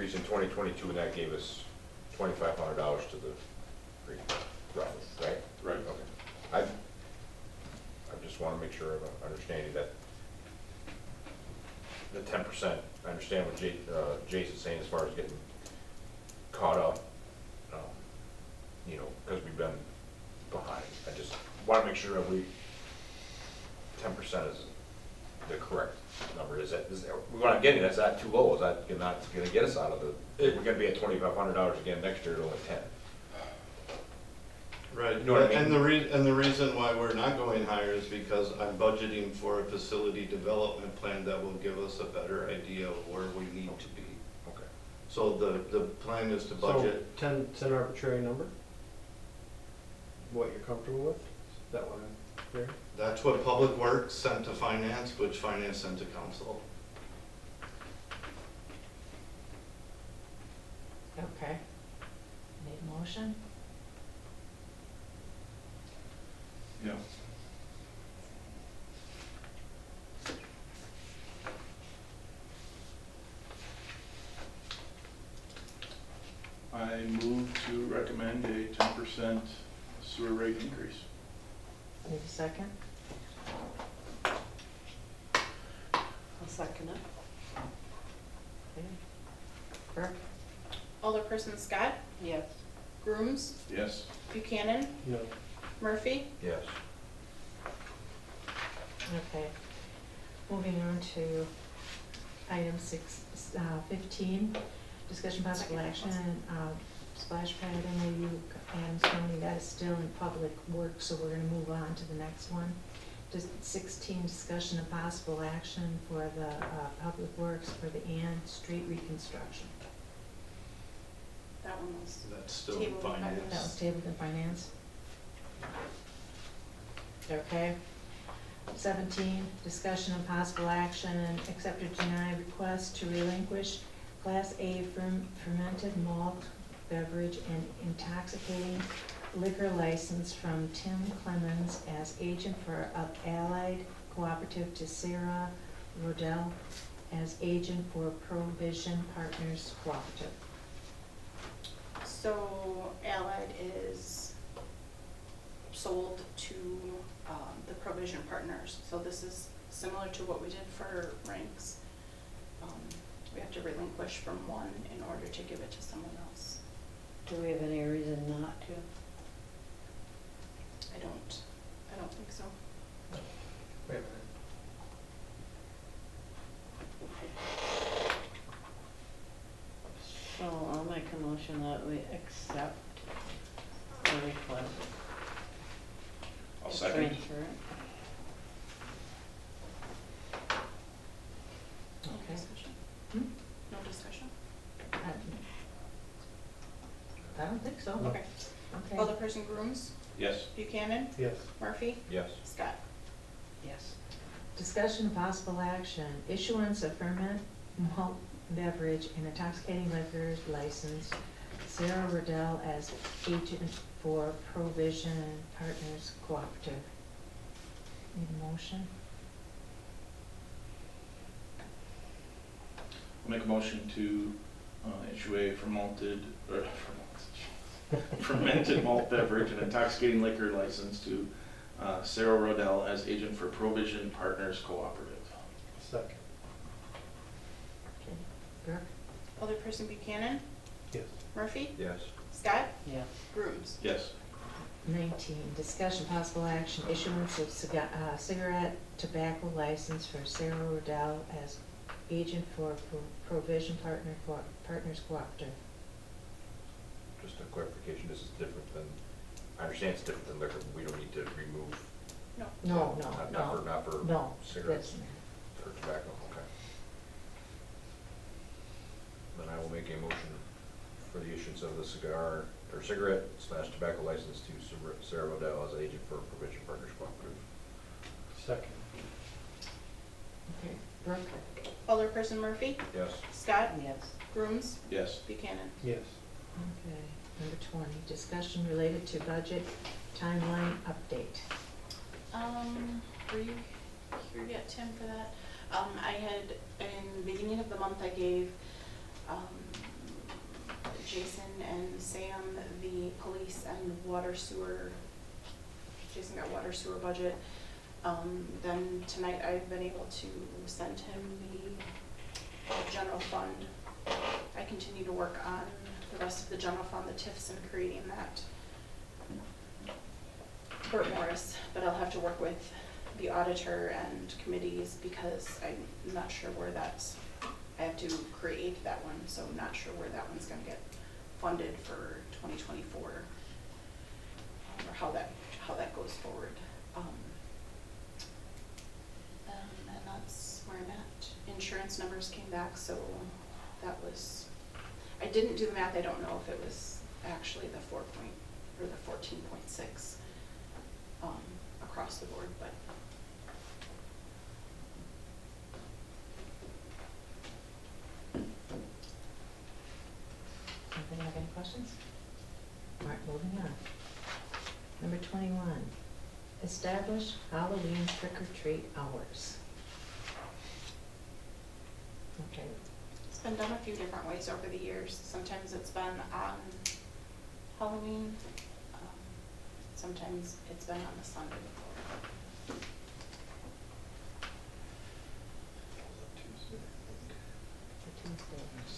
increase in 2022, and that gave us $2,500 to the free, roughly, right? Right. Okay. I just want to make sure I'm understanding that the 10%, I understand what Jason's saying as far as getting caught up, you know, because we've been behind. I just want to make sure that 10% is the correct number. Is that what I'm getting? Is that too low? Is that not going to get us out of the? We're going to be at $2,500 again next year at only 10. Right, You know what I mean? and the reason why we're not going higher is because I'm budgeting for a facility development plan that will give us a better idea of where we need to be. Okay. So the plan is to budget. So 10's an arbitrary number? What you're comfortable with? Is that what I'm hearing? That's what Public Works sent to Finance, which Finance sent to Council. Okay. Need a motion? Yeah. I move to recommend a 10% sewer rate increase. Need a second? I'll second it. Okay. Burke? Alderperson Scott, Yes. Grooms, Yes. Buchanan, No. Murphy. Yes. Okay. Moving on to item 15, discussion possible action, splash pad MOU, Adams County, that is still in public work, so we're gonna move on to the next one. 16, discussion of possible action for the public works for the Ann Street reconstruction. That one was That's still Table That was Finance. tabled in finance. Okay. 17, discussion of possible action and accept or deny request to relinquish Class A fermented malt beverage and intoxicating liquor license from Tim Clemens as agent for Allied Cooperative to Sarah Rodell as agent for Provision Partners Cooperative. So Allied is sold to the Provision Partners. So this is similar to what we did for Ranks. We have to relinquish from one in order to give it to someone else. Do we have any reason not to? I don't think so. Wait a minute. So I'll make a motion that we accept the request. I'll to second. transfer it. No Okay. discussion? Hmm? No discussion? I don't think so. Okay. Okay. Alderperson Grooms, Yes. Buchanan, Yes. Murphy, Yes. Scott. Yes. Discussion of possible action, issuance of ferment malt beverage and intoxicating liquors license, Sarah Riddell as agent for Provision Partners Cooperative. Need a motion? I'll make a motion to issue a fermented malt beverage and intoxicating liquor license to Sarah Rodell as agent for Provision Partners Cooperative. Second. Okay. Brooke? Alderperson Buchanan, Yes. Murphy, Yes. Scott, Yes. Grooms. Yes. 19, discussion possible action, issuance of cigarette tobacco license for Sarah Riddell as agent for Provision Partners Cooperative. Just a clarification, this is different than, I understand it's different than liquor, but we don't need to remove. No. No, Not for no, cigarettes that's- or tobacco, okay. Then I will make a motion for the issuance of the cigarette/tobacco license to Sarah Modell as agent for Provision Partners Cooperative. Second. Okay, Brooke? Alderperson Murphy, Yes. Scott, Yes. Grooms, Yes. Buchanan. Yes. Okay, number 20, discussion related to budget timeline update. Were you here yet, Tim, for that? I had, in the beginning of the month, I gave Jason and Sam the police and water sewer. Jason got water sewer budget. Then tonight I've been able to send him the general fund. I continue to work on the rest of the general fund, the TIFs, and creating that. Burt Morris, but I'll have to work with the auditor and committees because I'm not sure where that's, I have to create that one, so I'm not sure where that one's gonna get funded for 2024, or how that goes forward. And that's where I'm at. Insurance numbers came back, so that was, I didn't do the math, I don't know if it was actually the 4 point, or the 14.6 across the board, but. Anybody have any questions? All right, moving on. Number 21, establish Halloween trick-or-treat hours. Okay, It's been done a few different ways over the years. Sometimes it's been on Halloween, sometimes it's been on the Sunday before.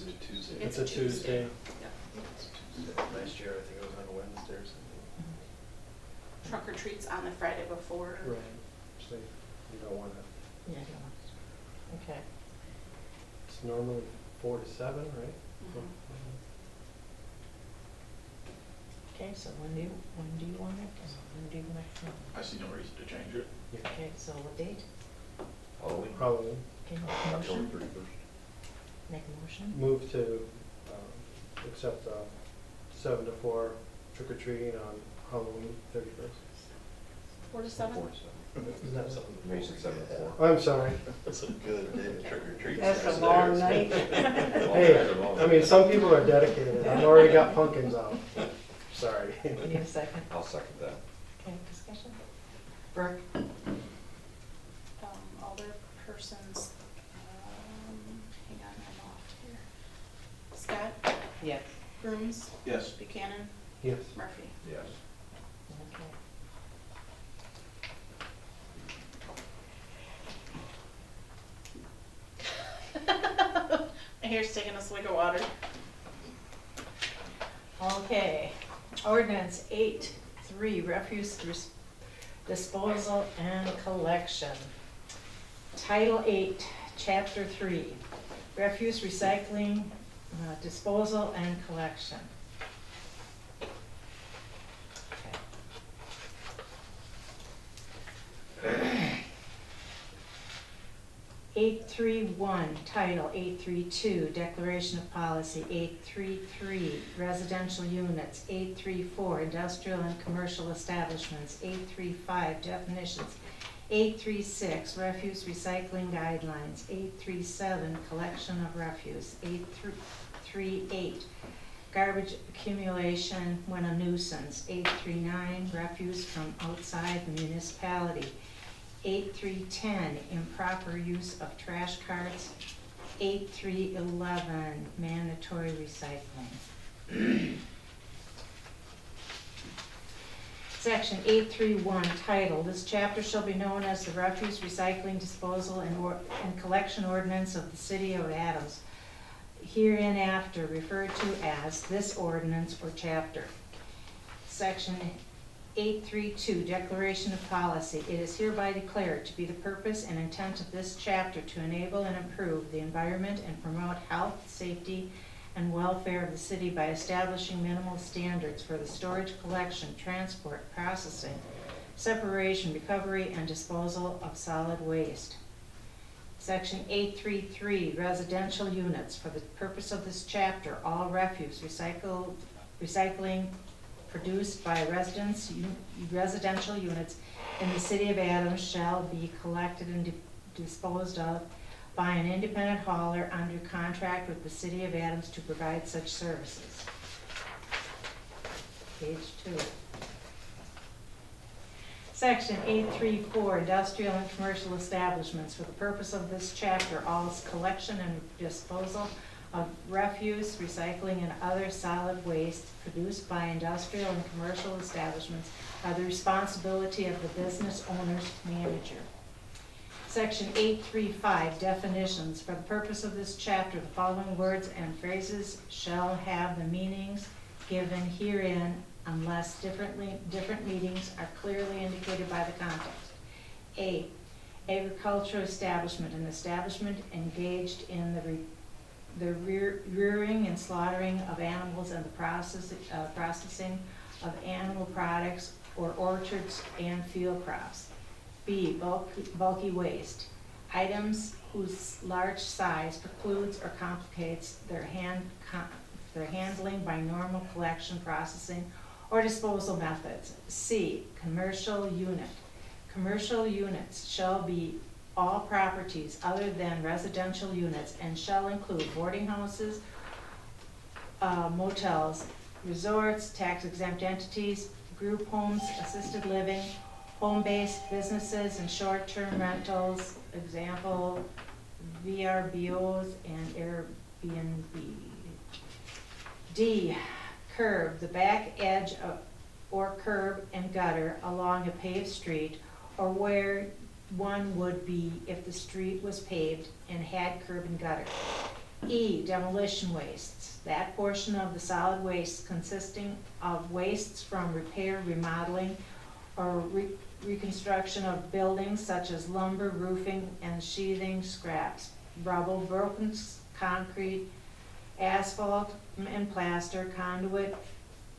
the Tuesday. Tuesday. It's a Tuesday. Yeah. Last year, I think it was on a Wednesday or something. Trunk or treats on the Friday before. Right, so you don't wanna, Yeah, I don't. Okay, it's normally 4 to 7, right? Mhm. okay, so when do you want it, and when do you want it? I see no reason to change it. Yeah. Okay, so what date? Halloween, Halloween. Okay, make a October motion, 31st. make a motion. Move to accept 7 to 4 trick or treating on Halloween 31st. 4 to 7? Is that Mason 7 to 4. I'm sorry. That's a good day, trick or treat. That's a long night. Hey, I mean, some people are dedicated. I've already got pumpkins out. Sorry. Need a second? I'll second that. Okay, discussion? Burke? Alderpersons, hang on, I'm off here. Scott, Yes. Grooms, Yes. Buchanan, Yes. Murphy. Yes. Okay. My hair's taking a swig of water. Okay, ordinance 8.3, refuse disposal and collection. Title 8, Chapter 3, refuse recycling, disposal and collection. Okay. 8.3.1, title 8.3.2, declaration of policy. 8.3.3, residential units. 8.3.4, industrial and commercial establishments. 8.3.5, definitions. 8.3.6, refuse recycling guidelines. 8.3.7, collection of refuse. 8.3.8, garbage accumulation when a nuisance. 8.3.9, refuse from outside the municipality. 8.3.10, improper use of trash carts. 8.3.11, mandatory recycling. Section 8.3.1, title, this chapter shall be known as the Refuse Recycling Disposal and Collection Ordinance of the City of Adams, hereinafter referred to as this ordinance or chapter. Section 8.3.2, declaration of policy. It is hereby declared to be the purpose and intent of this chapter to enable and improve the environment and promote health, safety, and welfare of the city by establishing minimal standards for the storage, collection, transport, processing, separation, recovery, and disposal of solid waste. Section 8.3.3, residential units. For the purpose of this chapter, all refuse recycling produced by residential units in the city of Adams shall be collected and disposed of by an independent hauler under contract with the city of Adams to provide such services. Page 2. Section 8.3.4, industrial and commercial establishments. For the purpose of this chapter, all collection and disposal of refuse, recycling, and other solid waste produced by industrial and commercial establishments are the responsibility of the business owner's manager. Section 835, definitions. For the purpose of this chapter, the following words and phrases shall have the meanings given herein unless different meanings are clearly indicated by the context. A, agricultural establishment, an establishment engaged in the rearing and slaughtering of animals and the processing of animal products or orchards and field crops. B, bulky waste, items whose large size precludes or complicates their handling by normal collection, processing, or disposal methods. C, commercial unit. Commercial units shall be all properties other than residential units and shall include boarding houses, motels, resorts, tax-exempt entities, group homes, assisted living, home-based businesses, and short-term rentals, example, VRBOs and Airbnb. D, curb, the back edge of, or curb and gutter along a paved street, or where one would be if the street was paved and had curb and gutter. E, demolition wastes, that portion of the solid waste consisting of wastes from repair, remodeling, or reconstruction of buildings such as lumber, roofing, and sheathing scraps, rubble, broken concrete, asphalt and plaster, conduit,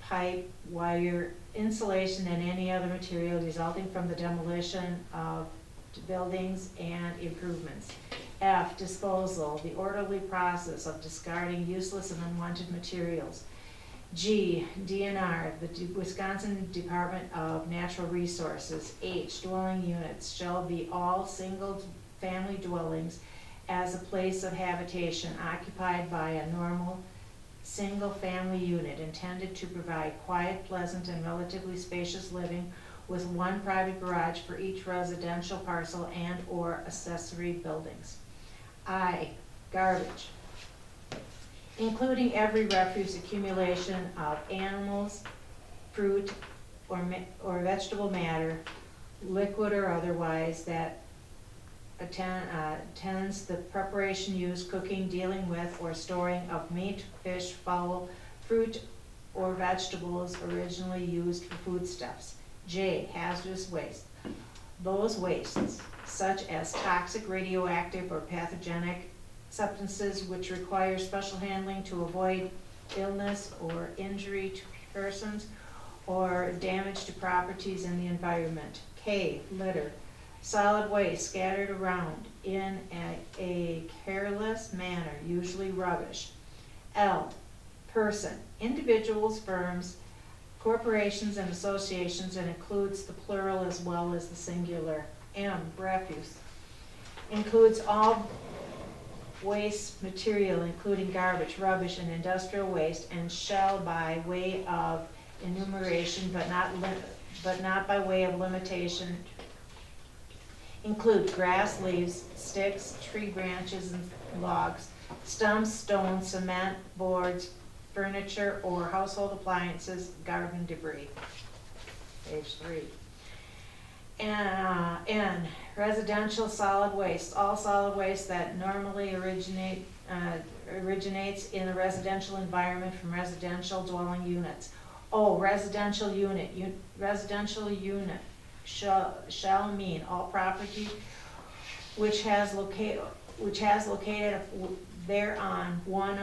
pipe, wire, insulation, and any other material resulting from the demolition of buildings and improvements. F, disposal, the orderly process of discarding useless and unwanted materials. G, DNR, the Wisconsin Department of Natural Resources. H, dwelling units shall be all single-family dwellings as a place of habitation occupied by a normal single-family unit intended to provide quiet, pleasant, and relatively spacious living with one private garage for each residential parcel and/or accessory buildings. I, garbage, including every refuse accumulation of animals, fruit, or vegetable matter, liquid or otherwise, that attends the preparation, use, cooking, dealing with, or storing of meat, fish, fowl, fruit, or vegetables originally used for foodstuffs. J, hazardous waste. Those wastes, such as toxic, radioactive, or pathogenic substances which require special handling to avoid illness or injury to persons or damage to properties in the environment. K, litter. Solid waste scattered around in a careless manner, usually rubbish. L, person. Individuals, firms, corporations, and associations, and includes the plural as well as the singular. M, refuse. Includes all waste material, including garbage, rubbish, and industrial waste, and shall by way of enumeration, but not by way of limitation, include grass, leaves, sticks, tree branches, and logs, stumps, stones, cement, boards, furniture, or household appliances, garden debris. Page 3. N, residential solid waste. All solid waste that normally originates in a residential environment from residential dwelling units. O, residential unit. Residential unit shall mean all property which has located thereon one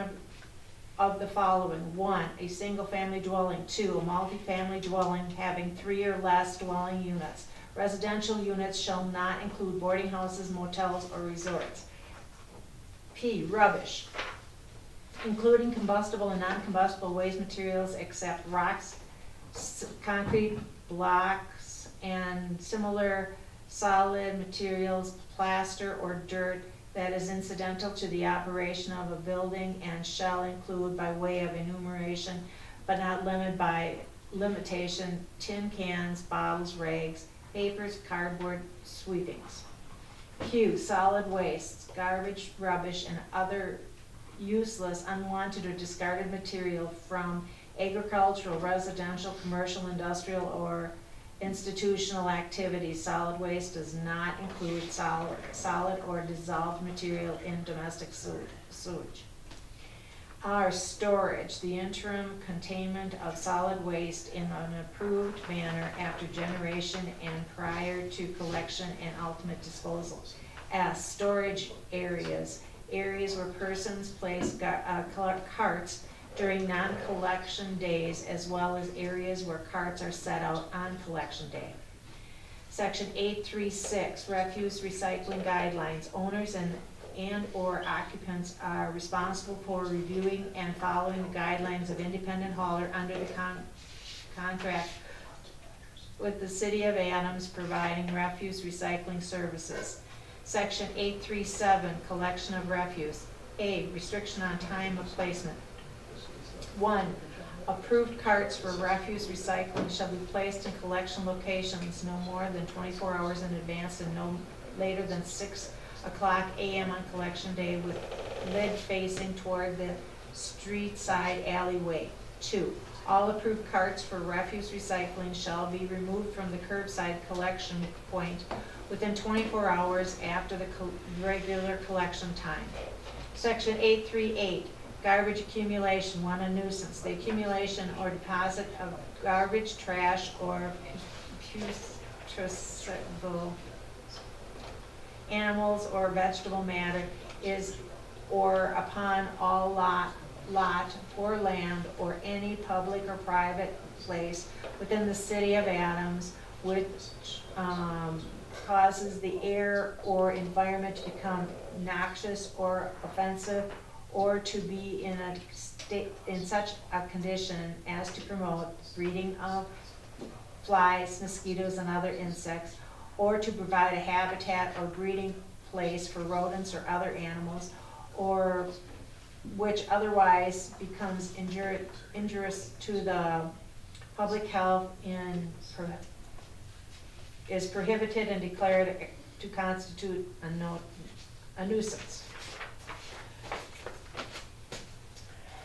of the following. 1, a single-family dwelling. 2, a multi-family dwelling having 3 or less dwelling units. Residential units shall not include boarding houses, motels, or resorts. P, rubbish, including combustible and non-combustible waste materials except rocks, concrete blocks, and similar solid materials, plaster or dirt that is incidental to the operation of a building and shall include by way of enumeration, but not limited by limitation, tin cans, bottles, rags, papers, cardboard, sweepings. Q, solid wastes, garbage, rubbish, and other useless, unwanted, or discarded material from agricultural, residential, commercial, industrial, or institutional activities. Solid waste does not include solid or dissolved material in domestic sewage. R, storage, the interim containment of solid waste in an approved manner after generation and prior to collection and ultimate disposal. S, storage areas, areas where persons place carts during non-collection days, as well as areas where carts are set out on collection day. Section 836, refuse recycling guidelines. Owners and/or occupants are responsible for reviewing and following the guidelines of independent hauler under the contract with the City of Adams providing refuse recycling services. Section 837, collection of refuse. A, restriction on time of placement. 1, approved carts for refuse recycling shall be placed in collection locations no more than 24 hours in advance and no later than 6 o'clock a.m. on collection day with lid facing toward the street side alleyway. 2, all approved carts for refuse recycling shall be removed from the curbside collection point within 24 hours after the regular collection time. Section 838, garbage accumulation. 1, a nuisance. The accumulation or deposit of garbage, trash, or putrescible animals or vegetable matter is or upon all lot or land or any public or private place within the City of Adams which causes the air or environment to become noxious or offensive, or to be in such a condition as to promote breeding of flies, mosquitoes, and other insects, or to provide a habitat or breeding place for rodents or other animals, or which otherwise becomes injurious to the public health is prohibited and declared to constitute a nuisance.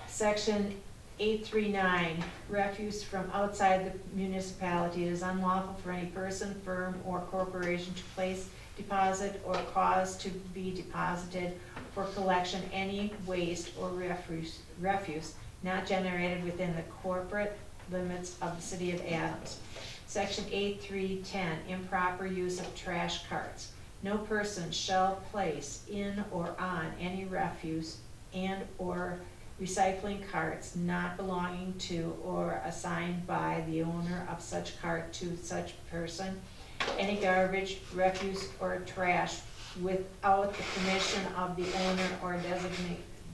Section 839, refuse from outside the municipality. It is unlawful for any person, firm, or corporation to place, deposit, or cause to be deposited for collection any waste or refuse not generated within the corporate limits of the City of Adams. Section 8310, improper use of trash carts. No person shall place in or on any refuse and/or recycling carts not belonging to or assigned by the owner of such cart to such person, any garbage, refuse, or trash without the permission of the owner or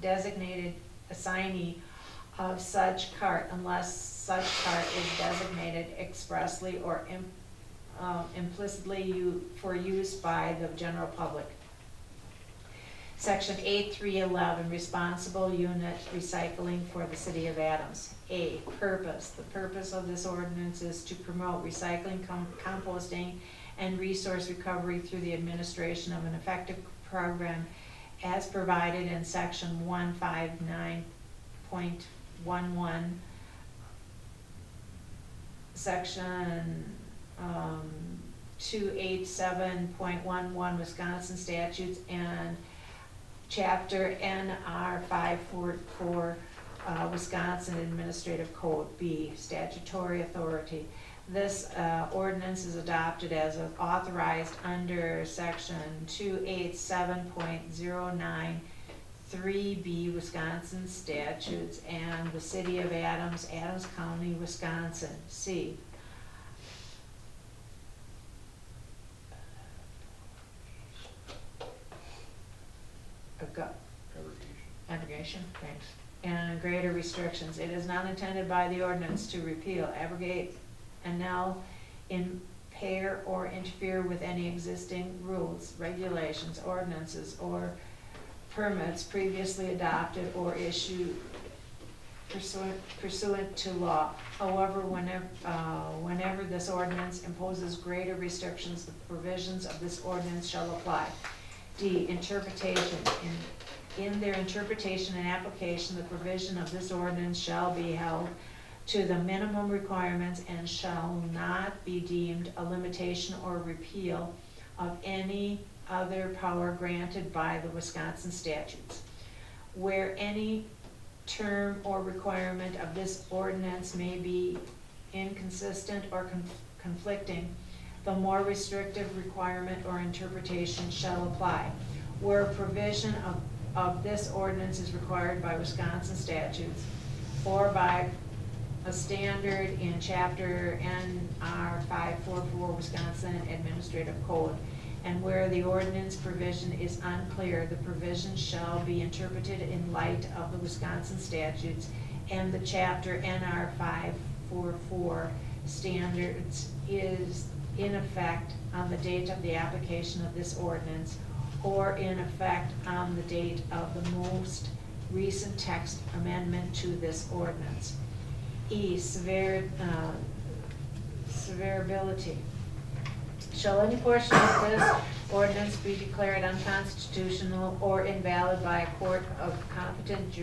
designated assignee of such cart unless such cart is designated expressly or implicitly for use by the general public. Section 8311, responsible unit recycling for the City of Adams. A, purpose. The purpose of this ordinance is to promote recycling, composting, and resource recovery through the administration of an effective program as provided in section 159.11, section 287.11 Wisconsin statutes, and chapter NR 544 Wisconsin Administrative Code. B, statutory authority. This ordinance is adopted as authorized under section 287.09 3B Wisconsin statutes and the City of Adams, Adams County, Wisconsin. C, abrogation, thanks, and greater restrictions. It is not intended by the ordinance to repeal, abrogate, annul, impair, or interfere with any existing rules, regulations, ordinances, or permits previously adopted or issued pursuant to law. However, whenever this ordinance imposes greater restrictions, the provisions of this ordinance shall apply. D, interpretation. in their interpretation and application, the provision of this ordinance shall be held to the minimum requirements and shall not be deemed a limitation or repeal of any other power granted by the Wisconsin statutes. Where any term or requirement of this ordinance may be inconsistent or conflicting, the more restrictive requirement or interpretation shall apply. Where a provision of this ordinance is required by Wisconsin statutes or by a standard in chapter NR 544 Wisconsin Administrative Code, and where the ordinance provision is unclear, the provision shall be interpreted in light of the Wisconsin statutes and the chapter NR 544 standards is in effect on the date of the application of this ordinance or in effect on the date of the most recent text amendment to this ordinance. E, severability. Shall any portion of this ordinance be declared unconstitutional or invalid by a court of competent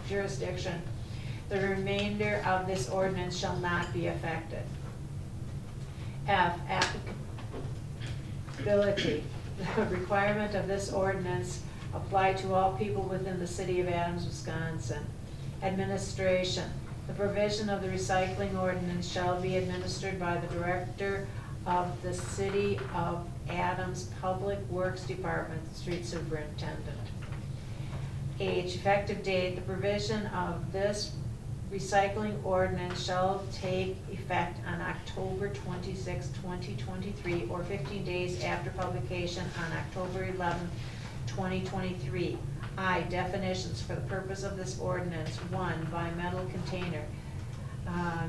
jurisdiction, the remainder of this ordinance shall not be affected. F, applicability. The requirement of this ordinance apply to all people within the city of Adams, Wisconsin. Administration. The provision of the recycling ordinance shall be administered by the director of the City of Adams Public Works Department, street superintendent. H, effective date. The provision of this recycling ordinance shall take effect on October 26, 2023, or 15 days after publication on October 11, 2023. I, definitions for the purpose of this ordinance. 1, bimetal container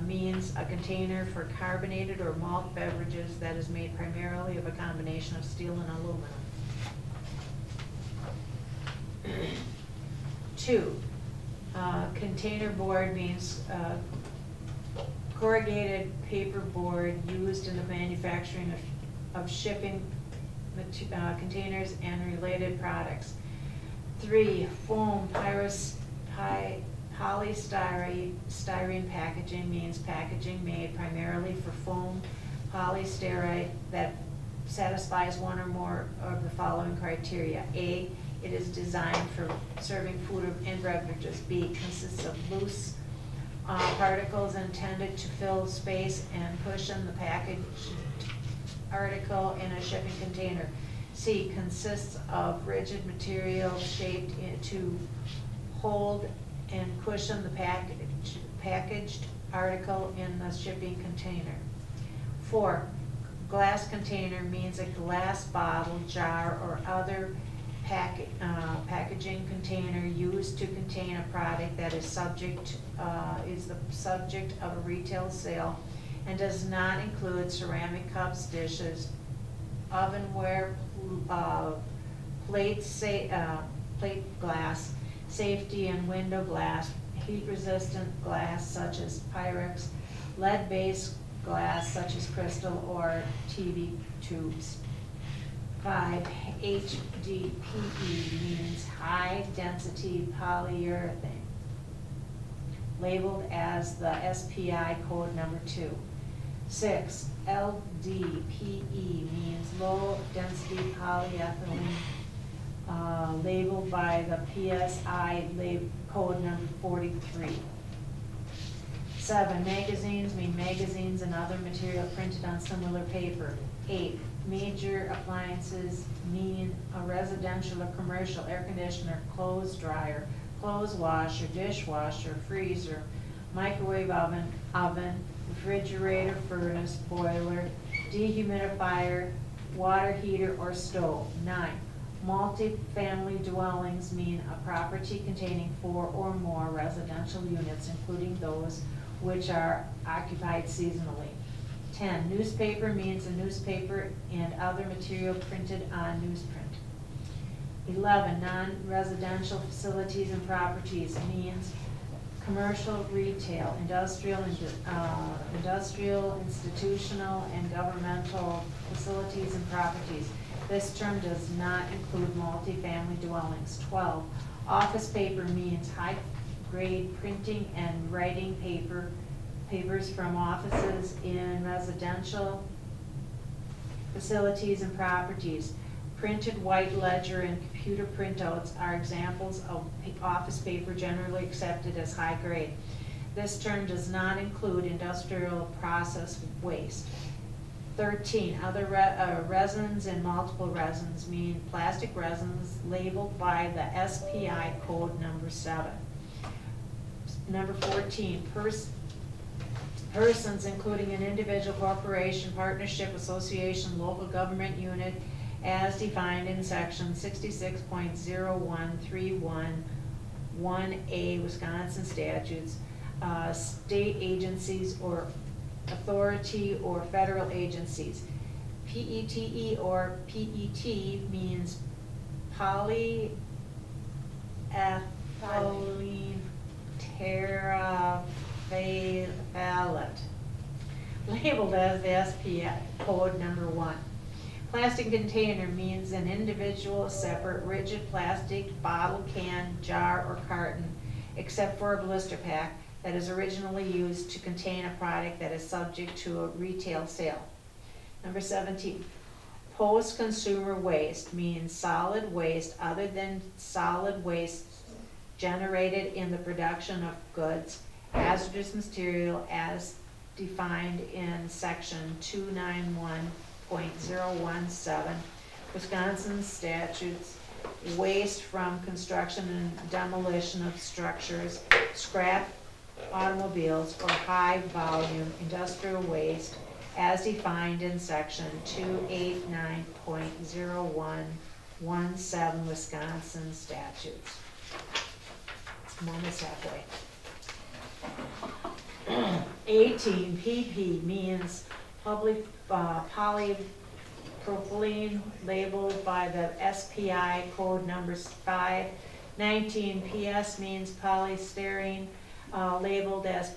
means a container for carbonated or malt beverages that is made primarily of a combination of steel and aluminum. 2, container board means corrugated paper board used in the manufacturing of shipping containers and related products. 3, foam polystyrene packaging means packaging made primarily for foam polystyrene that satisfies one or more of the following criteria. A, it is designed for serving food and beverages. B, consists of loose particles intended to fill space and cushion the packaged article in a shipping container. C, consists of rigid material shaped to hold and cushion the packaged article in the shipping container. 4, glass container means a glass bottle, jar, or other packaging container used to contain a product that is the subject of a retail sale and does not include ceramic cups, dishes, ovenware, plate glass, safety and window glass, heat-resistant glass such as Pyrex, lead-based glass such as crystal or TV tubes. 5, HDPE means high-density polyurethane, labeled as the SPI code number 2. 6, LDPE means low-density polyethylene, labeled by the PSI code number 43. 7, magazines mean magazines and other material printed on similar paper. 8, major appliances mean a residential or commercial air conditioner, clothes dryer, clothes washer, dishwasher, freezer, microwave oven, refrigerator, furnace, boiler, dehumidifier, water heater, or stove. 9, multi-family dwellings mean a property containing 4 or more residential units, including those which are occupied seasonally. 10, newspaper means a newspaper and other material printed on newsprint. 11, non-residential facilities and properties means commercial, retail, industrial, institutional, and governmental facilities and properties. This term does not include multifamily dwellings. 12, office paper means high-grade printing and writing papers from offices in residential facilities and properties. Printed white ledger and computer printouts are examples of office paper generally accepted as high grade. This term does not include industrial process waste. 13, other resins and multiple resins mean plastic resins labeled by the SPI code number 7. Number 14, persons including an individual, corporation, partnership, association, local government unit, as defined in section 66.01311A Wisconsin statutes, state agencies or authority or federal agencies. PETE or PET means polyethylene terephthalate, labeled as the SPI code number 1. Plastic container means an individual, separate, rigid plastic bottle, can, jar, or carton, except for a blister pack, that is originally used to contain a product that is subject to a retail sale. Number 17, post-consumer waste means solid waste other than solid waste generated in the production of goods, hazardous material as defined in section 291.017 Wisconsin statutes, waste from construction and demolition of structures, scrap automobiles, or high volume industrial waste as defined in section 289.0117 Wisconsin statutes. I'm almost halfway. 18, PP means polypropylene labeled by the SPI code number 5. 19, PS means polystyrene labeled as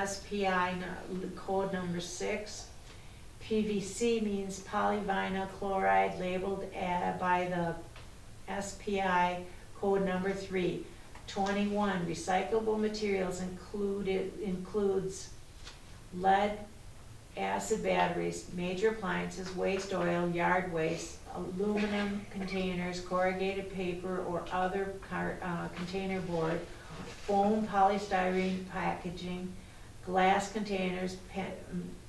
SPI code number 6. PVC means polyvinyl chloride labeled by the SPI code number 3. 21, recyclable materials includes lead acid batteries, major appliances, waste oil, yard waste, aluminum containers, corrugated paper or other container board, foam polystyrene packaging, glass containers,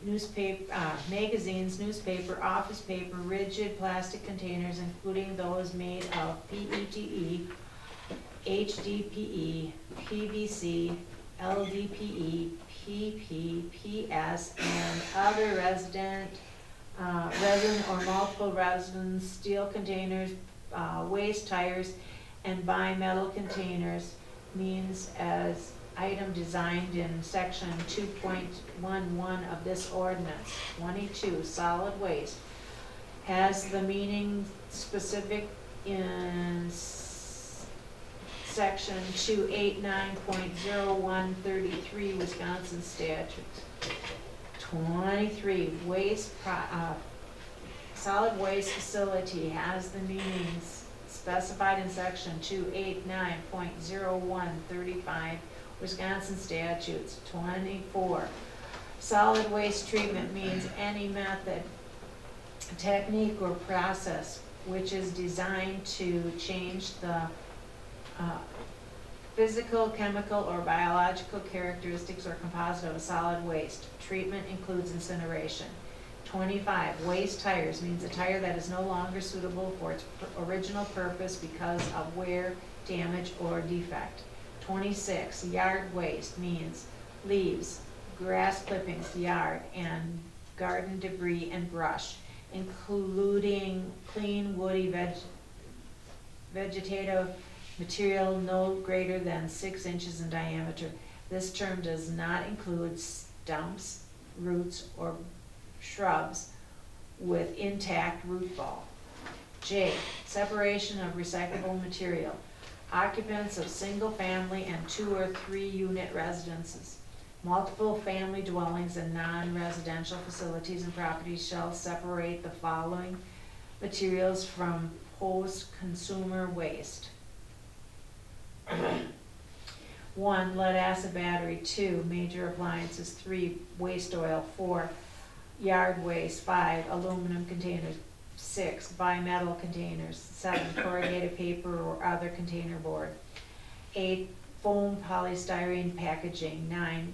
newspaper, magazines, newspaper, office paper, rigid plastic containers, including those made of PETE, HDPE, PVC, LDPE, PP, PS, and other resin or multiple resins, steel containers, waste tires, and bimetal containers means as item designed in section 2.11 of this ordinance. 22, solid waste has the meaning specific in section 289.0133 Wisconsin statutes. 23, solid waste facility has the meanings specified in section 289.0135 Wisconsin statutes. 24, solid waste treatment means any method, technique, or process which is designed to change the physical, chemical, or biological characteristics or composite of a solid waste. Treatment includes incineration. 25, waste tires means a tire that is no longer suitable for its original purpose because of wear, damage, or defect. 26, yard waste means leaves, grass clippings, yard and garden debris, and brush, including clean woody vegetative material no greater than 6 inches in diameter. This term does not include stumps, roots, or shrubs with intact root ball. J, separation of recyclable material. Occupants of single-family and 2 or 3 unit residences, multiple family dwellings, and non-residential facilities and properties shall separate the following materials from post-consumer waste. 1, lead acid battery. 2, major appliances. 3, waste oil. 4, yard waste. 5, aluminum containers. 6, bimetal containers. 7, corrugated paper or other container board. 8, foam polystyrene packaging. 9,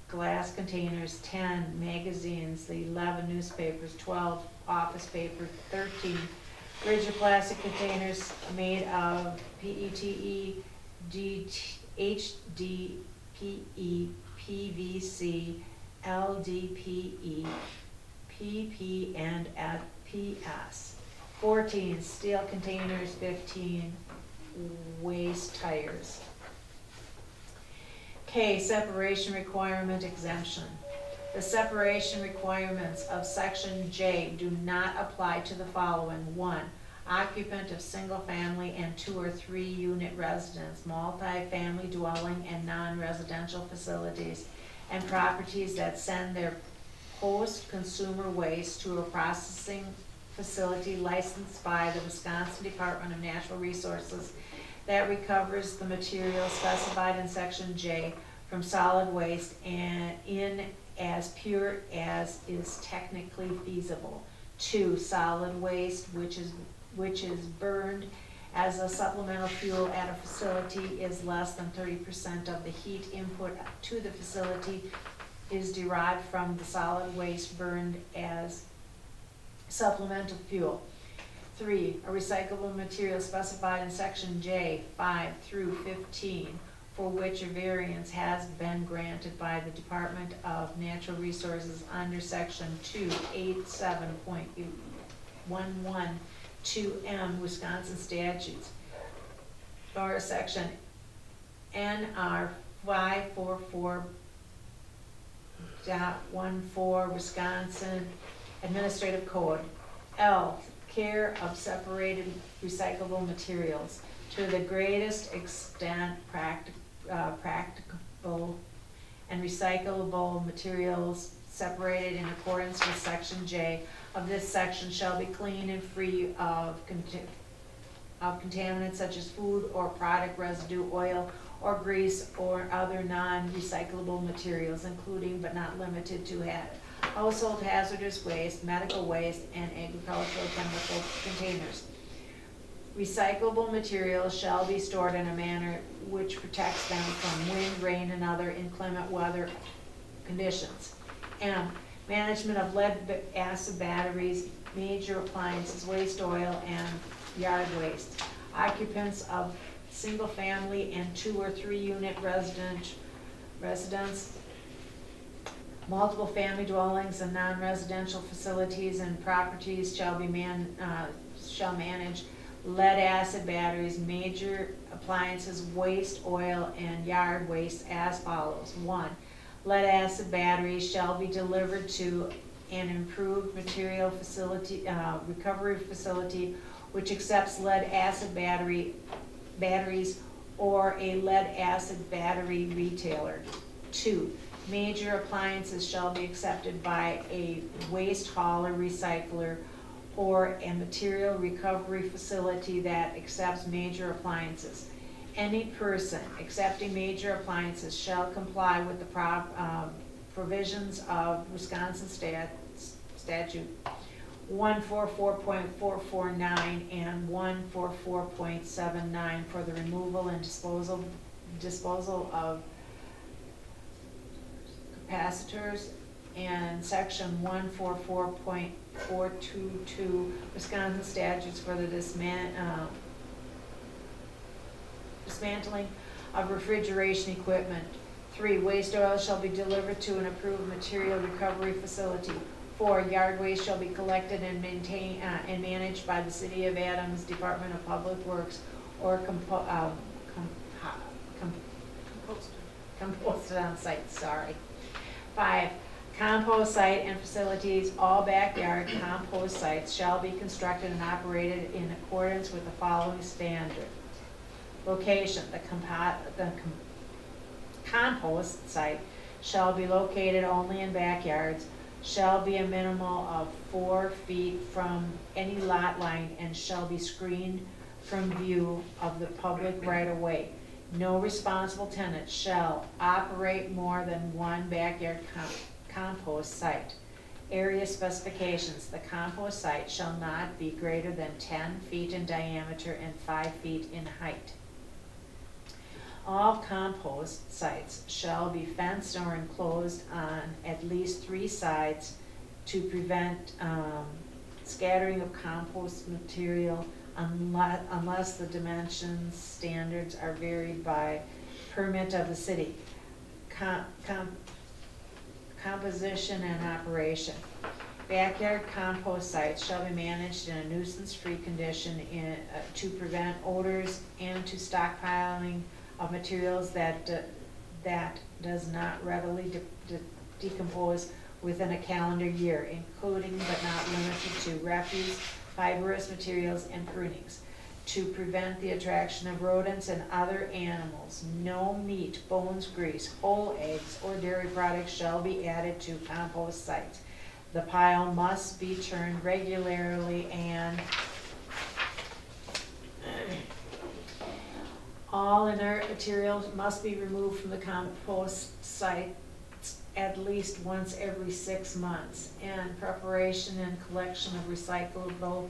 glass containers. 10, magazines. 11, newspapers. 12, office paper. 13, rigid plastic containers made of PETE, HDPE, PVC, LDPE, PP, and PS. 14, steel containers. 15, waste tires. K, separation requirement exemption. The separation requirements of section J do not apply to the following. 1, occupant of single-family and 2 or 3 unit residence, multi-family dwelling and non-residential facilities, and properties that send their post-consumer waste to a processing facility licensed by the Wisconsin Department of Natural Resources that recovers the material specified in section J from solid waste and in as pure as is technically feasible. 2, solid waste which is burned as a supplemental fuel at a facility is less than 30% of the heat input to the facility is derived from the solid waste burned as supplemental fuel. 3, a recyclable material specified in section J 5 through 15 for which a variance has been granted by the Department of Natural Resources under section 287.112M Wisconsin statutes, or section NR 544.14 Wisconsin Administrative Code. L, care of separated recyclable materials to the greatest extent practicable, and recyclable materials separated in accordance with section J of this section shall be clean and free of contaminants such as food or product residue, oil or grease, or other non-recyclable materials, including but not limited to household hazardous waste, medical waste, and agricultural chemical containers. Recyclable materials shall be stored in a manner which protects them from wind, rain, and other inclement weather conditions. M, management of lead acid batteries, major appliances, waste oil, and yard waste. Occupants of single-family and 2 or 3 unit residence, multiple family dwellings and non-residential facilities and properties shall manage lead acid batteries, major appliances, waste oil, and yard waste as follows. 1, lead acid batteries shall be delivered to an improved material facility, recovery facility which accepts lead acid batteries or a lead acid battery retailer. 2, major appliances shall be accepted by a waste hauler, recycler, or a material recovery facility that accepts major appliances. Any person accepting major appliances shall comply with the provisions of Wisconsin statute 144.449 and 144.79 for the removal and disposal of capacitors, and section 144.422 Wisconsin statutes for the dismantling of refrigeration equipment. 3, waste oil shall be delivered to an approved material recovery facility. 4, yard waste shall be collected and maintained and managed by the City of Adams Department of Public Works or composted on site. 5, compost site and facilities, all backyard compost sites shall be constructed and operated in accordance with the following standard. Location, the compost site shall be located only in backyards. shall be a minimal of 4 feet from any lot line and shall be screened from view of the public right-of-way. No responsible tenant shall operate more than one backyard compost site. Area specifications: the compost site shall not be greater than 10 feet in diameter and 5 feet in height. All compost sites shall be fenced or enclosed on at least 3 sides to prevent scattering of compost material unless the dimensions standards are varied by permit of the city. Composition and operation. Backyard compost sites shall be managed in a nuisance-free condition to prevent odors and to stockpiling of materials that does not readily decompose within a calendar year, including but not limited to refuse, fibrous materials, and prunings. To prevent the attraction of rodents and other animals, no meat, bones, grease, whole eggs, or dairy products shall be added to compost sites. The pile must be turned regularly and all inert materials must be removed from the compost site at least once every 6 months. And preparation and collection of recyclable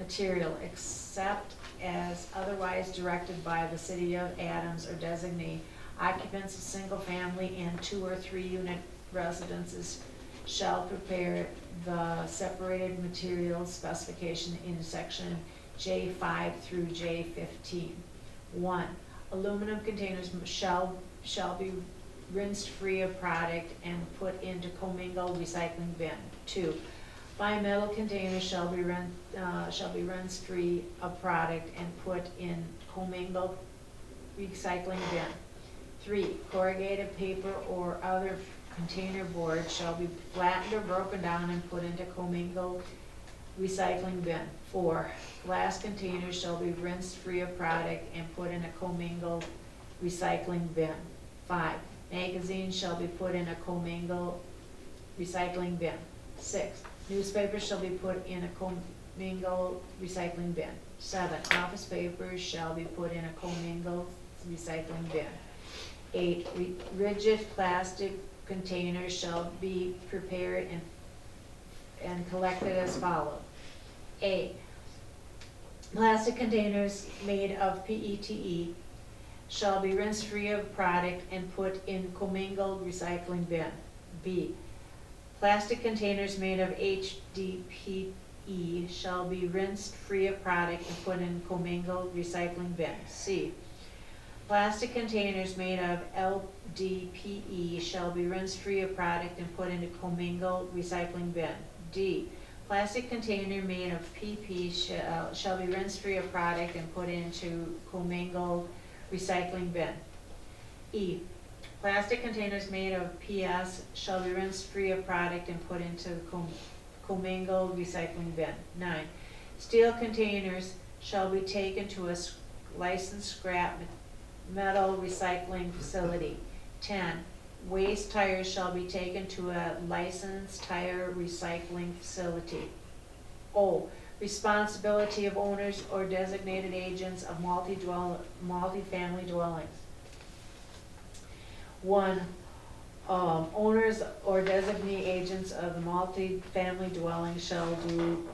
material, except as otherwise directed by the City of Adams or designee. Occupants of single-family and 2 or 3 unit residences shall prepare the separated materials specification in section J5 through J15. 1. Aluminum containers shall be rinsed free of product and put into commingled recycling bin. 2. Bimetal containers shall be rinsed free of product and put in commingled recycling bin. 3. Corrugated paper or other container board shall be flattened or broken down and put into commingled recycling bin. 4. Glass containers shall be rinsed free of product and put in a commingled recycling bin. 5. Magazines shall be put in a commingled recycling bin. 6. Newspapers shall be put in a commingled recycling bin. 7. Office papers shall be put in a commingled recycling bin. 8. Rigid plastic containers shall be prepared and collected as follows. A. Plastic containers made of PETE shall be rinsed free of product and put in commingled recycling bin. B. Plastic containers made of HDPE shall be rinsed free of product and put in commingled recycling bin. C. Plastic containers made of LDPE shall be rinsed free of product and put into commingled recycling bin. D. Plastic container made of PP shall be rinsed free of product and put into commingled recycling bin. E. Plastic containers made of PS shall be rinsed free of product and put into commingled recycling bin. 9. Steel containers shall be taken to a licensed scrap metal recycling facility. 10. Waste tires shall be taken to a licensed tire recycling facility. O. Responsibility of owners or designated agents of multi-family dwellings. 1. Owners or designee agents of the multi-family dwelling shall do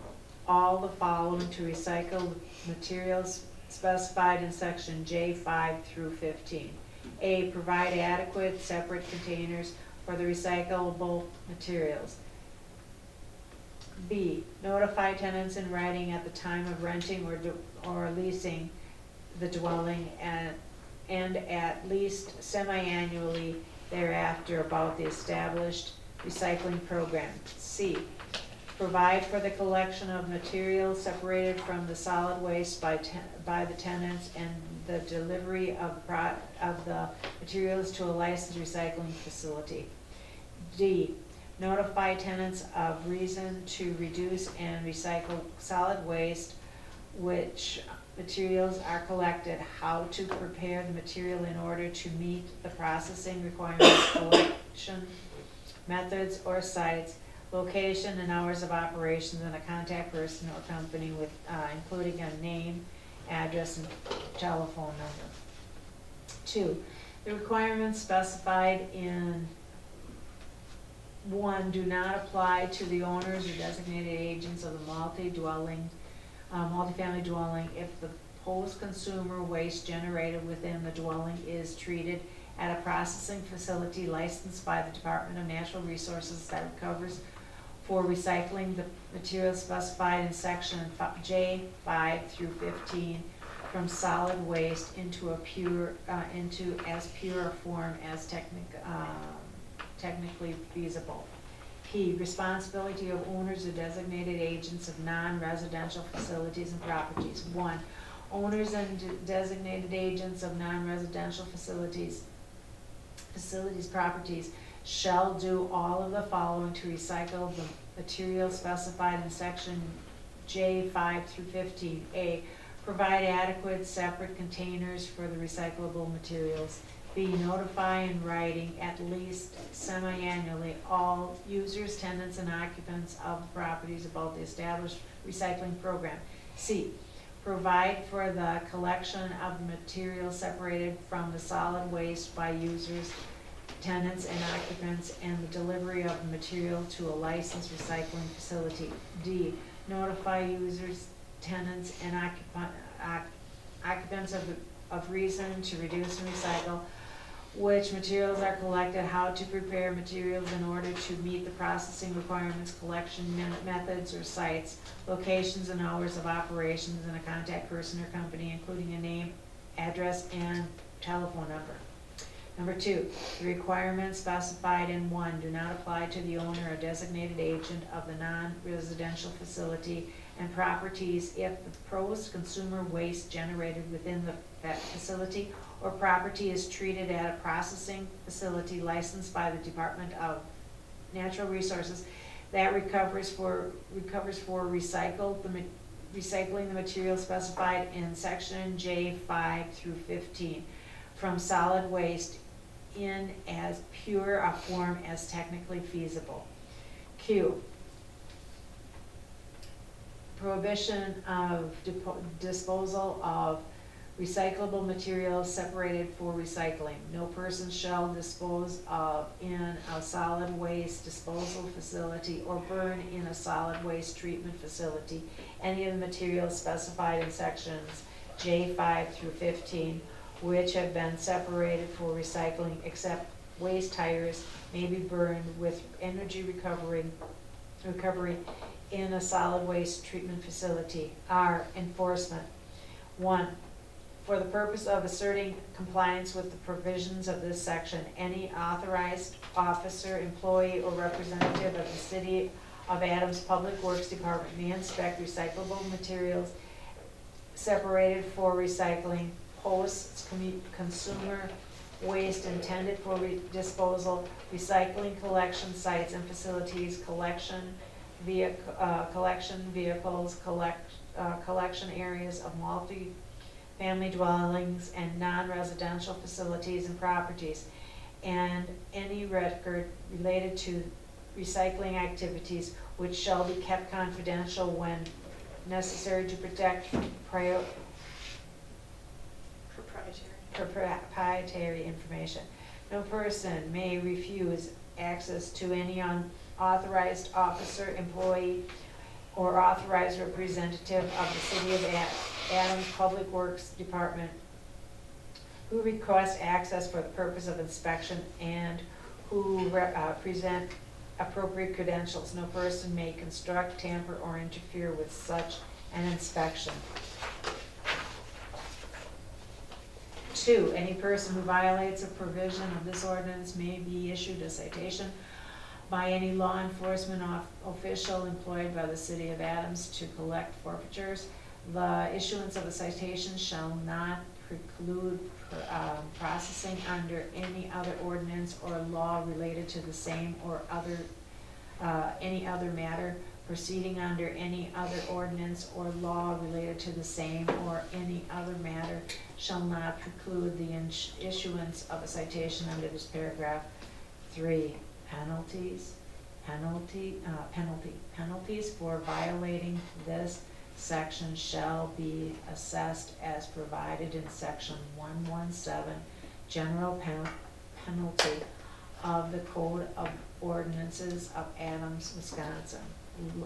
all the following to recycle materials specified in section J5 through 15. A. Provide adequate separate containers for the recyclable materials. B. Notify tenants in writing at the time of renting or leasing the dwelling and at least semi-annually thereafter about the established recycling program. C. Provide for the collection of materials separated from the solid waste by the tenants and the delivery of the materials to a licensed recycling facility. D. Notify tenants of reason to reduce and recycle solid waste, which materials are collected, how to prepare the material in order to meet the processing requirements, collection methods or sites, location and hours of operations, and a contact person or company with, including a name, address, and telephone number. 2, the requirements specified in 1 do not apply to the owners or designated agents of the multifamily dwelling if the post-consumer waste generated within the dwelling is treated at a processing facility licensed by the Department of Natural Resources that recovers for recycling the materials specified in section J 5 through 15 from solid waste into as pure a form as technically feasible. P, responsibility of owners or designated agents of non-residential facilities and properties. 1, owners and designated agents of non-residential facilities, properties shall do all of the following to recycle the materials specified in section J 5 through 15. A, provide adequate separate containers for the recyclable materials. B, notify in writing at least semi-annually all users, tenants, and occupants of the properties about the established recycling program. C, provide for the collection of the materials separated from the solid waste by users, tenants, and occupants, and the delivery of the material to a licensed recycling facility. D, notify users, tenants, and occupants of reason to reduce and recycle which materials are collected, how to prepare materials in order to meet the processing requirements, collection methods or sites, locations and hours of operations, and a contact person or company, including a name, address, and telephone number. Number 2, the requirements specified in 1 do not apply to the owner or designated agent of the non-residential facility and properties if the post-consumer waste generated within that facility or property is treated at a processing facility licensed by the Department of Natural Resources that recovers for recycling the material specified in section J 5 through 15 from solid waste in as pure a form as technically feasible. Q, prohibition of disposal of recyclable materials separated for recycling. No person shall dispose of in a solid waste disposal facility or burn in a solid waste treatment facility any of the materials specified in sections J 5 through 15 which have been separated for recycling, except waste tires may be burned with energy recovery in a solid waste treatment facility. R, enforcement. 1, for the purpose of asserting compliance with the provisions of this section, any authorized officer, employee, or representative of the City of Adams Public Works Department may inspect recyclable materials separated for recycling, post-consumer waste intended for disposal, recycling collection sites and facilities, collection vehicles, collection areas of multi-family dwellings and non-residential facilities and properties, and any record related to recycling activities which shall be kept confidential when necessary to protect proprietary information. No person may refuse access to any unauthorized officer, employee, or authorized representative of the City of Adams Public Works Department who request access for the purpose of inspection and who present appropriate credentials. No person may construct, tamper, or interfere with such an inspection. 2, any person who violates a provision of this ordinance may be issued a citation by any law enforcement official employed by the City of Adams to collect forfeitures. The issuance of a citation shall not preclude processing under any other ordinance or law related to the same or any other matter, proceeding under any other ordinance or law related to the same or any other matter shall not preclude the issuance of a citation under this paragraph. 3, penalties. Penalties for violating this section shall be assessed as provided in section 117, general penalty of the Code of Ordinances of Adams, Wisconsin.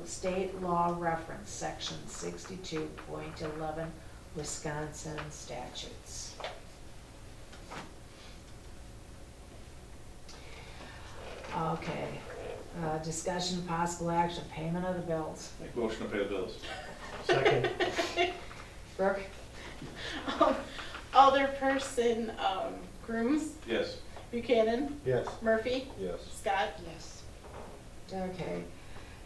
State law reference, section 62.11, Wisconsin statutes. Okay, discussion of possible action, payment of the bills. Make motion to pay the bills. Second. Brooke? Alderperson, Grooms, Yes. Buchanan, Yes. Murphy, Yes. Scott. Yes. Okay,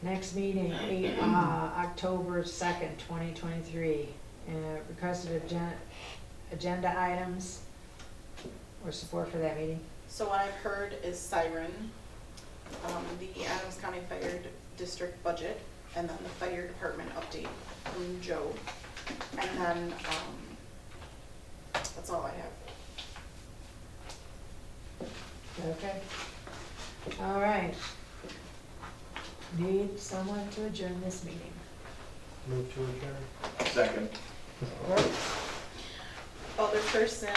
next meeting, October 2nd, 2023. Requested agenda items or support for that meeting. So what I've heard is Siren, the Adams County Fire District budget, and then the fire department update from Joe. And then, that's all I have. Okay. All right. Need someone to adjourn this meeting. Move to adjourn. Second. Brooke? Alderperson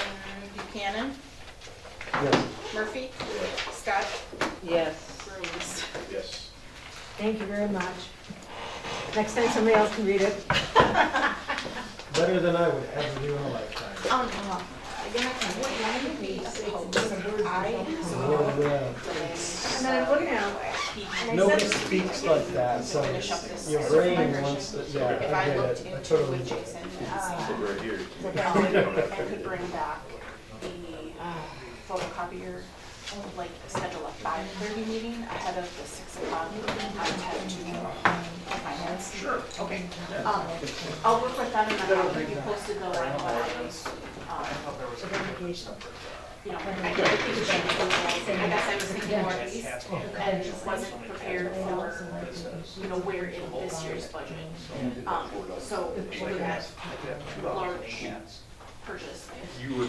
Buchanan, Yes. Murphy, Scott, Yes. Grooms. Yes. Thank you very much. Next time somebody else can read it. Better than I would ever do in a lifetime. Again, I can, what, why would we post? And then I'm looking at it. And I Nobody said- speaks like that, so Finish up this your brain wants to, yeah, I If I get looked it, I into totally with get it. Jason, Right here. I could bring back the photocopier, like schedule a 5:30 meeting ahead of the 6 o'clock meeting. I had to finance. Sure. Okay. I'll work with them and then I'll keep you posted though on what I was, Identification. you know, I think it should be, I guess I was thinking more east and wasn't prepared for, you know, where in this year's budget. So for that large purchase. You were,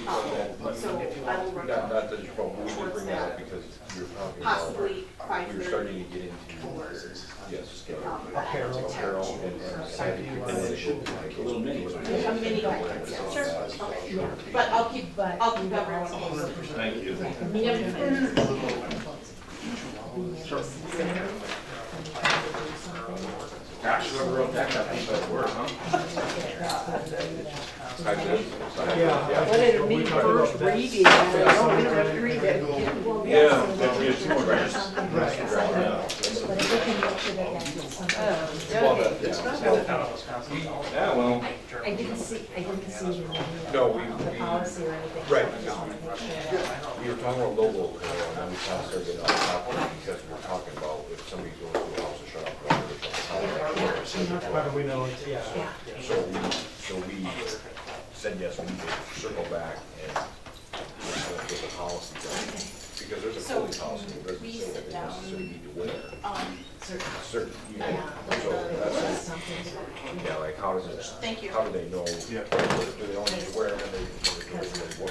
So I will work not on that your fault, we did towards bring that up that. because you're talking about. Possibly We were starting 5:30 to get into, for, yes, ahead of apparel town. and Little mini. A mini package, yeah. Sure, okay. But I'll keep everyone posted. Thank you. Gosh, whoever wrote that got me by word, huh? Yeah. What did it mean first reading? I don't have to read it. Yeah, but we have two more grants. But if we can make sure that that gets something. Well, yeah, well, I didn't see the, No, the policy or anything. Right. So I just wanna make sure. we were talking about logo, and then we kind of started getting off topic because we were talking about if somebody's going to a house to shut off water, How do we know it's, yeah. So we said, yes, we need to circle back and get the policy done. Because there's a So, police policy, it doesn't we say sit that they down, necessarily need to wear certain, you know, Yeah. so that's, Something. yeah, like how does it, Thank you. how do they know? Do they only need to wear them when they,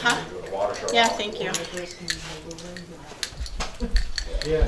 Huh? do a water shut off? Yeah, thank you. Yeah.